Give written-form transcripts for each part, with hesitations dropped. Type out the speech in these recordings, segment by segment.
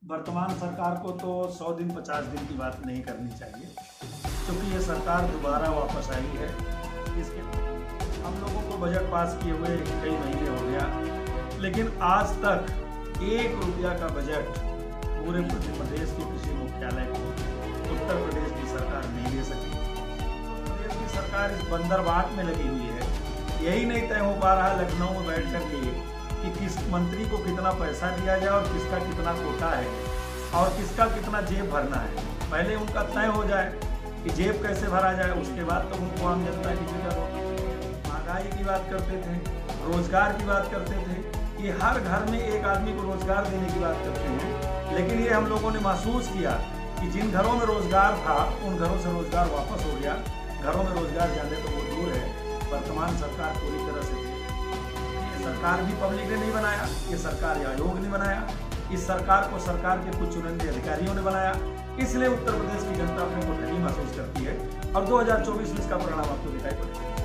वर्तमान सरकार को तो 100 दिन 50 दिन की बात नहीं करनी चाहिए, क्योंकि ये सरकार दोबारा वापस आई है। इसके हम लोगों को बजट पास किए हुए कई महीने हो गया, लेकिन आज तक 1 रुपया का बजट पूरे प्रदेश के कृषि मुख्यालय को उत्तर प्रदेश की सरकार नहीं दे सकी। प्रदेश की सरकार इस बंदरबाट में लगी हुई है। यही नहीं तय हो पा रहा लखनऊ में बैठ कर के कि किस मंत्री को कितना पैसा दिया जाए और किसका कितना कोटा है और किसका कितना जेब भरना है। पहले उनका तय हो जाए कि जेब कैसे भरा जाए, उसके बाद तो उनको आम जनता की फिक्र हो। महंगाई की बात करते थे, रोजगार की बात करते थे कि हर घर में एक आदमी को रोजगार देने की बात करते हैं, लेकिन ये हम लोगों ने महसूस किया कि जिन घरों में रोजगार था उन घरों से रोजगार वापस हो गया। घरों में रोजगार जाने तो वो दूर है। वर्तमान सरकार पूरी तरह से सरकार भी पब्लिक ने नहीं बनाया, ये सरकार आयोग ने बनाया, इस सरकार को सरकार के कुछ चुनिंदे अधिकारियों ने बनाया। इसलिए उत्तर प्रदेश की जनता अपने को ठगी महसूस करती है और 2024 में इसका परिणाम आपको दिखाई पड़ेगा।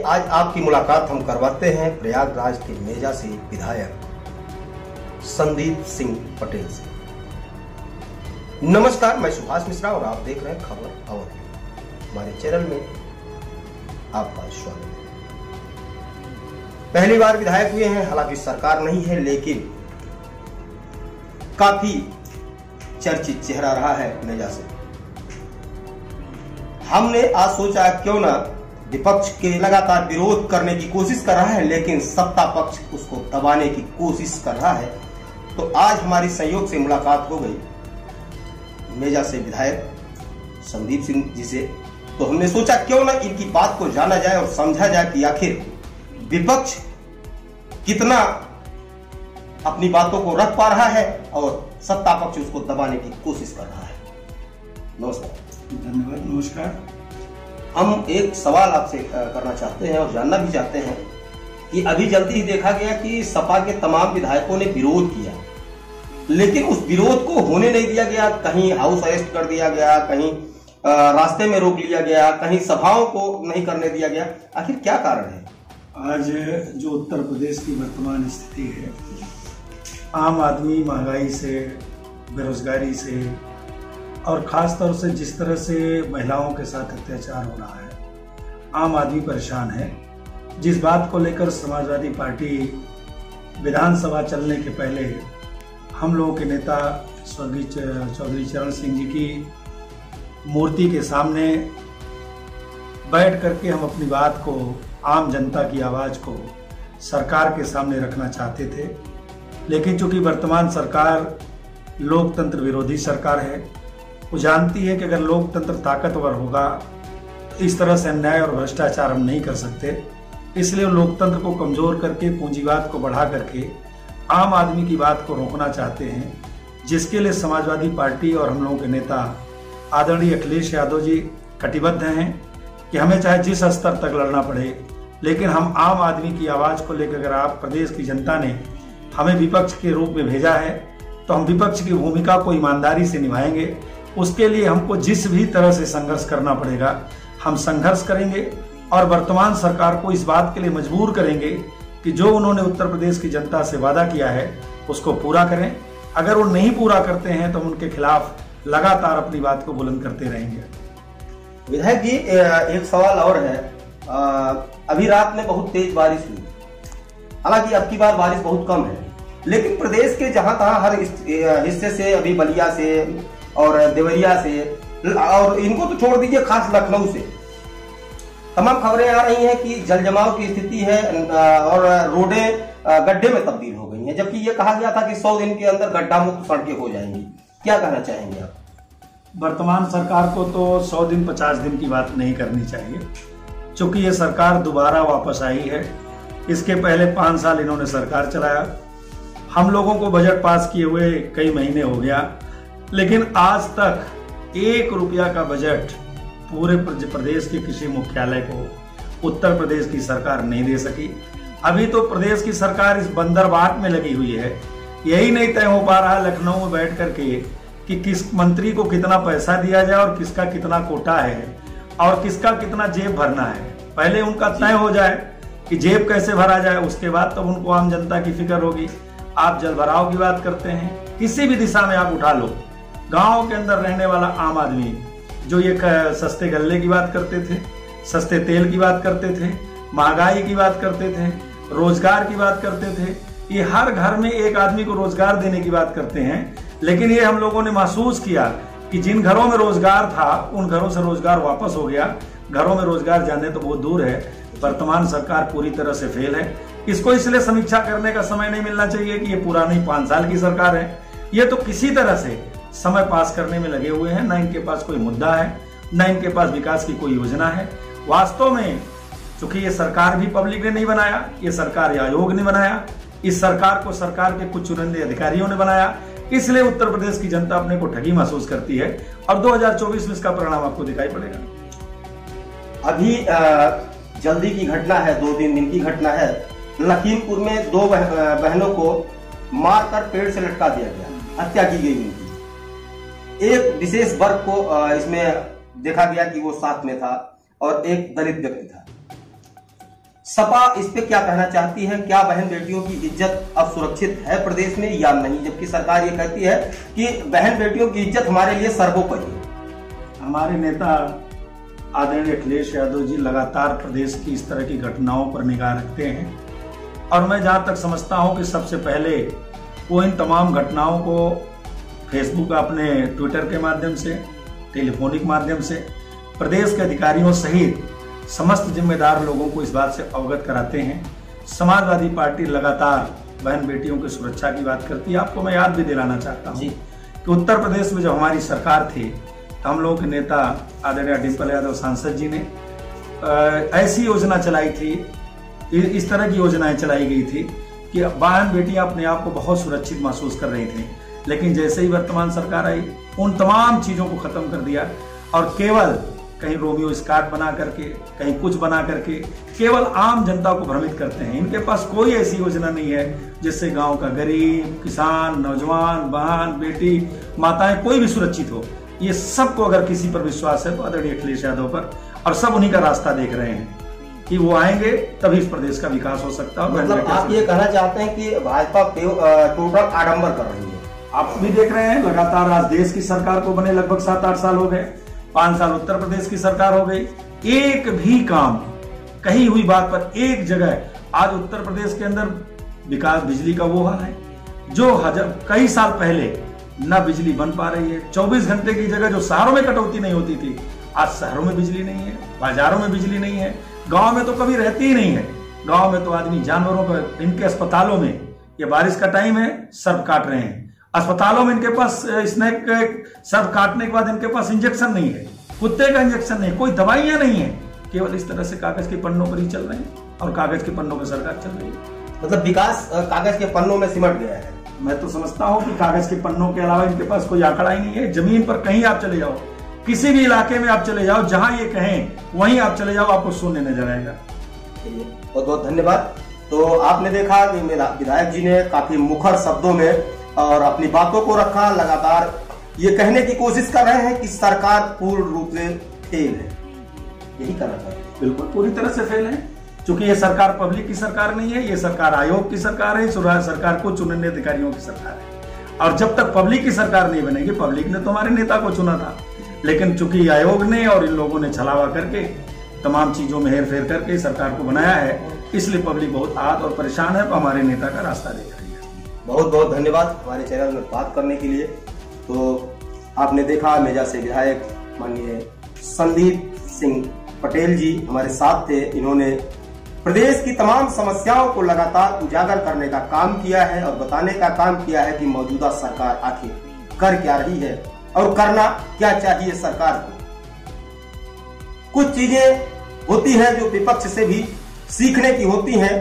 आज आपकी मुलाकात हम करवाते हैं प्रयागराज के मेजा से विधायक संदीप सिंह पटेल से। नमस्कार, मैं सुभाष मिश्रा और आप देख रहे हैं खबर अवध। हमारे चैनल में आपका स्वागत है। पहली बार विधायक हुए हैं, हालांकि सरकार नहीं है, लेकिन काफी चर्चित चेहरा रहा है मेजा से। हमने आज सोचा क्यों ना, विपक्ष के लगातार विरोध करने की कोशिश कर रहा है लेकिन सत्ता पक्ष उसको दबाने की कोशिश कर रहा है, तो आज हमारी संयोग से मुलाकात हो गई मेजा से विधायक संदीप सिंह जी से। तो हमने सोचा क्यों ना इनकी बात को जाना जाए और समझा जाए कि आखिर विपक्ष कितना अपनी बातों को रख पा रहा है और सत्ता पक्ष उसको दबाने की कोशिश कर रहा है। नमस्कार। धन्यवाद। नमस्कार। हम एक सवाल आपसे करना चाहते हैं और जानना भी चाहते हैं कि अभी जल्दी ही देखा गया कि सपा के तमाम विधायकों ने विरोध किया, लेकिन उस विरोध को होने नहीं दिया गया। कहीं हाउस अरेस्ट कर दिया गया, कहीं रास्ते में रोक लिया गया, कहीं सभाओं को नहीं करने दिया गया। आखिर क्या कारण है? आज जो उत्तर प्रदेश की वर्तमान स्थिति है, आम आदमी महंगाई से, बेरोजगारी से और खास तौर से जिस तरह से महिलाओं के साथ अत्याचार हो रहा है, आम आदमी परेशान है। जिस बात को लेकर समाजवादी पार्टी विधानसभा चलने के पहले हम लोगों के नेता स्वर्गीय चौधरी चरण सिंह जी की मूर्ति के सामने बैठ करके हम अपनी बात को, आम जनता की आवाज़ को सरकार के सामने रखना चाहते थे, लेकिन चूंकि वर्तमान सरकार लोकतंत्र विरोधी सरकार है, वो जानती है कि अगर लोकतंत्र ताकतवर होगा इस तरह से अन्याय और भ्रष्टाचार हम नहीं कर सकते। इसलिए लोकतंत्र को कमजोर करके, पूंजीवाद को बढ़ा करके आम आदमी की बात को रोकना चाहते हैं, जिसके लिए समाजवादी पार्टी और हम लोगों के नेता आदरणीय अखिलेश यादव जी कटिबद्ध हैं कि हमें चाहे जिस स्तर तक लड़ना पड़े, लेकिन हम आम आदमी की आवाज़ को लेकर, अगर आप प्रदेश की जनता ने हमें विपक्ष के रूप में भेजा है तो हम विपक्ष की भूमिका को ईमानदारी से निभाएंगे। उसके लिए हमको जिस भी तरह से संघर्ष करना पड़ेगा हम संघर्ष करेंगे और वर्तमान सरकार को इस बात के लिए मजबूर करेंगे कि जो उन्होंने उत्तर प्रदेश की जनता से वादा किया है उसको पूरा करें। अगर वो नहीं पूरा करते हैं तो हम उनके खिलाफ लगातार अपनी बात को बुलंद करते रहेंगे। विधायक जी, एक सवाल और है। अभी रात में बहुत तेज बारिश हुई, हालांकि अब की बार बारिश बहुत कम है, लेकिन प्रदेश के जहां तहां हर हिस्से से, अभी बलिया से और देवरिया से, और इनको तो छोड़ दीजिए, खास लखनऊ से तमाम खबरें आ रही हैं कि जल जमाव की स्थिति है और रोडें गड्ढे में तब्दील हो गई हैं, जबकि ये कहा गया था कि 100 दिन के अंदर गड्ढा मुक्त सड़कें हो जाएंगी। क्या कहना चाहेंगे आप? वर्तमान सरकार को तो 100 दिन 50 दिन की बात नहीं करनी चाहिए, क्योंकि ये सरकार दोबारा वापस आई है। इसके पहले 5 साल इन्होंने सरकार चलाया, हम लोगों को बजट पास किए हुए कई महीने हो गया, लेकिन आज तक 1 रुपया का बजट पूरे प्रदेश के किसी मुख्यालय को उत्तर प्रदेश की सरकार नहीं दे सकी। अभी तो प्रदेश की सरकार इस बंदरबाट में लगी हुई है, यही नहीं तय हो पा रहा लखनऊ में बैठ करके कि किस मंत्री को कितना पैसा दिया जाए और किसका कितना कोटा है और किसका कितना जेब भरना है। पहले उनका तय हो जाए कि जेब कैसे भरा जाए, उसके बाद तब उनको आम जनता की फिक्र होगी। आप जल भराव की बात करते हैं, किसी भी दिशा में आप उठा लो, गांव के अंदर रहने वाला आम आदमी जो ये सस्ते गल्ले की बात करते थे, सस्ते तेल की बात करते थे, महंगाई की बात करते थे, रोजगार की बात करते थे, ये हर घर में एक आदमी को रोजगार देने की बात करते हैं। लेकिन ये हम लोगों ने महसूस किया कि जिन घरों में रोजगार था उन घरों से रोजगार वापस हो गया, घरों में रोजगार जाने तो बहुत दूर है। वर्तमान सरकार पूरी तरह से फेल है। इसको इसलिए समीक्षा करने का समय नहीं मिलना चाहिए कि ये पुरानी 5 साल की सरकार है। ये तो किसी तरह से समय पास करने में लगे हुए हैं, ना इनके पास कोई मुद्दा है, ना इनके पास विकास की कोई योजना है। वास्तव में चूंकि ये सरकार भी पब्लिक ने नहीं बनाया, ये सरकार आयोग ने बनाया, इस सरकार को सरकार के कुछ चुनिंदे अधिकारियों ने बनाया, इसलिए उत्तर प्रदेश की जनता अपने को ठगी महसूस करती है और 2024 में इसका परिणाम आपको दिखाई पड़ेगा। अभी जल्दी की घटना है, 2-3 दिन की घटना है। लखीमपुर में 2 बहनों को मारकर पेड़ से लटका दिया गया, हत्या की गई उनकी। एक विशेष वर्ग को इसमें देखा गया कि वो साथ में था और एक दलित व्यक्ति था। सपा इस पे क्या कहना चाहती है? क्या बहन बेटियों की इज्जत अब सुरक्षित है प्रदेश में या नहीं, जबकि सरकार ये कहती है कि बहन बेटियों की इज्जत हमारे लिए सर्वोपरि है। हमारे नेता आदरणीय अखिलेश यादव जी लगातार प्रदेश की इस तरह की घटनाओं पर निगाह रखते हैं और मैं जहां तक समझता हूं कि सबसे पहले वो इन तमाम घटनाओं को फेसबुक, अपने ट्विटर के माध्यम से, टेलीफोनिक माध्यम से प्रदेश के अधिकारियों सहित समस्त जिम्मेदार लोगों को इस बात से अवगत कराते हैं। समाजवादी पार्टी लगातार बहन बेटियों की सुरक्षा की बात करती है। आपको मैं याद भी दिलाना चाहता हूँ कि उत्तर प्रदेश में जब हमारी सरकार थी, हम लोगों के नेता आदरणीय डिम्पल यादव सांसद जी ने ऐसी योजना चलाई थी, इस तरह की योजनाएं चलाई गई थी कि बहन बेटियां अपने आप को बहुत सुरक्षित महसूस कर रही थी। लेकिन जैसे ही वर्तमान सरकार आई, उन तमाम चीजों को खत्म कर दिया और केवल कहीं रोमियो स्काट बना करके, कहीं कुछ बना करके केवल आम जनता को भ्रमित करते हैं। इनके पास कोई ऐसी योजना नहीं है जिससे गांव का गरीब, किसान, नौजवान, बहन बेटी, माताएं कोई भी सुरक्षित हो। ये सबको अगर किसी पर विश्वास है तो आदरणीय अखिलेश यादव पर, और सब उन्हीं का रास्ता देख रहे हैं कि वो आएंगे तभी इस प्रदेश का विकास हो सकता है। मतलब आप ये कहना चाहते हैं कि भाजपा टोटल आडंबर कर रही है? आप भी देख रहे हैं लगातार आज देश की सरकार को बने लगभग 7-8 साल हो गए, 5 साल उत्तर प्रदेश की सरकार हो गई, एक भी काम कही हुई बात पर एक जगह आज उत्तर प्रदेश के अंदर विकास, बिजली का वो हाल है जो कई साल पहले न बिजली बन पा रही है। 24 घंटे की जगह जो शहरों में कटौती नहीं होती थी, आज शहरों में बिजली नहीं है, बाजारों में बिजली नहीं है, गांव में तो कभी रहती ही नहीं है। गांव में तो आदमी जानवरों पर, इनके अस्पतालों में, ये बारिश का टाइम है, सर्प काट रहे हैं, अस्पतालों में इनके पास स्नैक सर्प काटने के बाद इनके पास इंजेक्शन नहीं है, कुत्ते का इंजेक्शन नहीं, कोई दवाइयां नहीं है, केवल इस तरह से कागज के पन्नों पर ही चल रहे हैं और कागज के पन्नों पर सरकार चल रही है। मतलब विकास कागज के पन्नों में सिमट गया है। मैं तो समझता हूं कि कागज के पन्नों के अलावा इनके पास कोई आंकड़ा ही नहीं है। जमीन पर कहीं आप चले जाओ, किसी भी इलाके में आप चले जाओ, जहां ये कहें वहीं आप चले जाओ, आपको शून्य नजर आएगा। बहुत बहुत धन्यवाद। तो आपने देखा कि मेरा विधायक जी ने काफी मुखर शब्दों में और अपनी बातों को रखा, लगातार ये कहने की कोशिश कर रहे हैं कि सरकार पूर्ण रूप से फेल है। यही कहना चाहते हैं? बिल्कुल पूरी तरह से फेल है, क्योंकि ये सरकार पब्लिक की सरकार नहीं है, ये सरकार आयोग की सरकार है, सरकार को चुनिंदे अधिकारियों की सरकार है। और जब तक पब्लिक की सरकार नहीं बनेगी, पब्लिक ने तो हमारे नेता को चुना था, लेकिन चूंकि आयोग ने और इन लोगों ने छलावा करके तमाम चीजों में हेर फेर करके सरकार को बनाया है, इसलिए पब्लिक बहुत आहत और परेशान है, तो हमारे नेता का रास्ता देख रही है। बहुत बहुत धन्यवाद हमारे चैनल में बात करने के लिए। तो आपने देखा मेजा से विधायक माननीय संदीप सिंह पटेल जी हमारे साथ थे। इन्होंने प्रदेश की तमाम समस्याओं को लगातार उजागर करने का काम किया है और बताने का काम किया है कि मौजूदा सरकार आखिर कर क्या रही है और करना क्या चाहिए सरकार को। कुछ चीजें होती हैं जो विपक्ष से भी सीखने की होती हैं।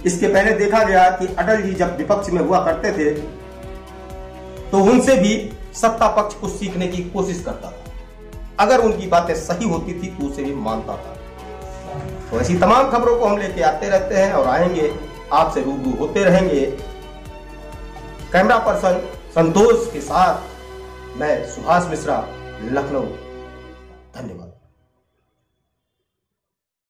इसके पहले देखा गया कि अटल जी जब विपक्ष में हुआ करते थे तो उनसे भी सत्ता पक्ष कुछ सीखने की कोशिश करता था। अगर उनकी बातें सही होती थी तो उसे भी मानता था। तो ऐसी तमाम खबरों को हम लेके आते रहते हैं और आएंगे, आपसे रूबरू होते रहेंगे। कैमरा पर्सन संतोष के साथ मैं सुभाष मिश्रा, लखनऊ। धन्यवाद।